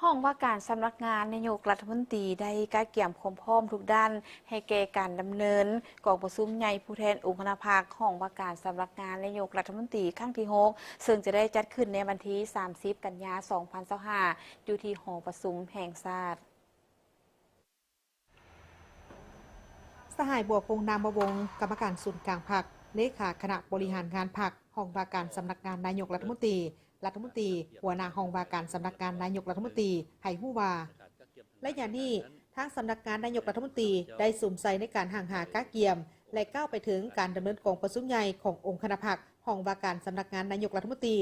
ห้องว่าการสำนักงานนายกรัฐมนตรีได้การเกี่ยมความพร้อมทุกด้านให้แก่การดำเนินกองประชุมใหญ่ผู้แทนองค์คณะภาคห้องว่าการสำนักงานนายกรัฐมนตรีครั้งที่6ซึ่งจะได้จัดขึ้นในวันที่30 กันยายน 2025อยู่ที่หอประชุมแห่งชาติสหายบัวพงษ์นามวงศ์กรรมการศูนย์กลางพรรคเลขาคณะบริหารงานพรรคห้องว่าการสำนักงานนายกรัฐมนตรีหัวหน้าห้องว่าการสำนักงานนายกรัฐมนตรีให้ฮู้ว่าและอย่างนี้ทางสำนักงานนายกรัฐมนตรีได้สุ่มใส่ในการห่างหาก้าเกียมและก้าวไปถึงการดำเนินกองประชุมใหญ่ขององค์คณะพรรคห้องว่าการสำนักงานนายกรัฐมนตรี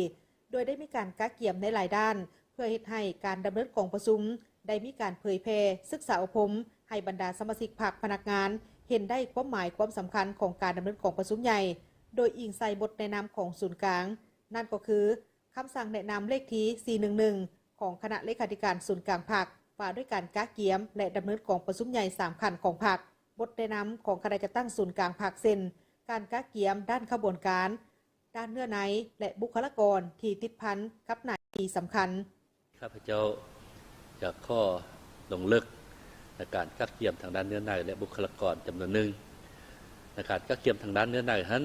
โดยได้มีการก้าเกียมในหลายด้านเพื่อให้การดำเนินกองประชุมได้มีการเผยแพร่ศึกษาอบรมให้บรรดาสมาชิกพรรคพนักงานเห็นได้ความหมายความสำคัญของการดำเนินกองประชุมใหญ่โดยอิงใส่บทแนะนำของศูนย์กลางนั่นก็คือคำสั่งแนะนำเลขที่411ของคณะเลขาธิการศูนย์กลางพรรคว่าด้วยการก้าเกียมและดำเนินกองประชุมใหญ่3ขั้นของพรรคบทแนะนำของคณะจัดตั้งศูนย์กลางพรรคเช่นการก้าเกียมด้านขบวนการด้านเนื้อในและบุคลากรที่ติดพันกับหน้าที่สำคัญข้าพเจ้าจะข้อลงลึกในการกักเกี่ยมทางด้านเนื้อในและบุคลากรจำนวนหนึ่งในการกักเกี่ยมทางด้านเนื้อในนั้น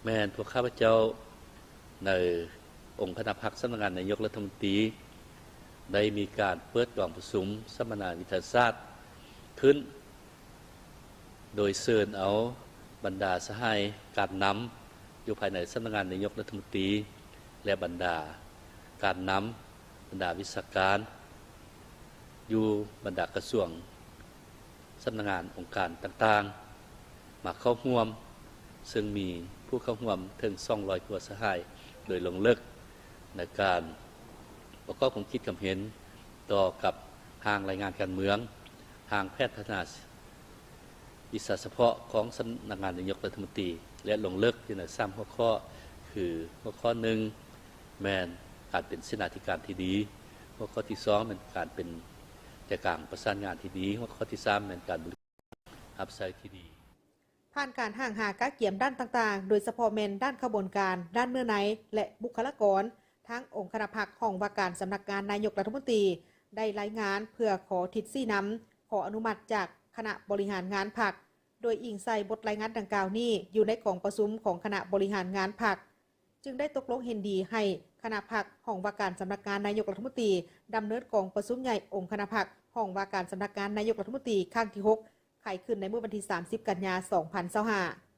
แม้นพวกข้าพเจ้าในองค์คณะพรรคสำนักงานนายกรัฐมนตรีได้มีการเปิดกองประชุมสัมมนาวิทยาศาสตร์ขึ้นโดยเชิญเอาบรรดาสหายการนำอยู่ภายในสำนักงานนายกรัฐมนตรีและบรรดาการนำบรรดาวิชาการอยู่บรรดากระทรวงสำนักงานองค์การต่างๆมาเข้าร่วมซึ่งมีผู้เข้าร่วมถึง200 กว่าสหายโดยลงลึกในการประกอบความคิดความเห็นต่อกับทางรายงานการเมืองทางแพทย์พัฒนาวิชาเฉพาะของสำนักงานนายกรัฐมนตรีและลงลึกอยู่ใน3หัวข้อคือหัวข้อ1แมนการเป็นเสนาธิการที่ดีหัวข้อที่2เป็นการเป็นใจกลางประสานงานที่ดีหัวข้อที่3เป็นการบริหารอัพไซด์ที่ดีผ่านการห่างหาก้าเกี่ยมด้านต่างๆโดยเฉพาะเมนด้านขบวนการด้านเนื้อในและบุคลากรทั้งองค์คณะพรรคห้องว่าการสำนักงานนายกรัฐมนตรีได้รายงานเพื่อขอทิศซี่นำขออนุมัติจากคณะบริหารงานพรรคโดยอิงใส่บทรายงานดังกล่าวนี้อยู่ในกองประชุมของคณะบริหารงานพรรคจึงได้ตกลงเห็นดีให้คณะพรรคห้องว่าการสำนักงานนายกรัฐมนตรีดำเนินกองประชุมใหญ่องค์คณะพรรคห้องว่าการสำนักงานนายกรัฐมนตรีครั้งที่6ไขขึ้นในเมื่อวันที่30 กันยายน 2025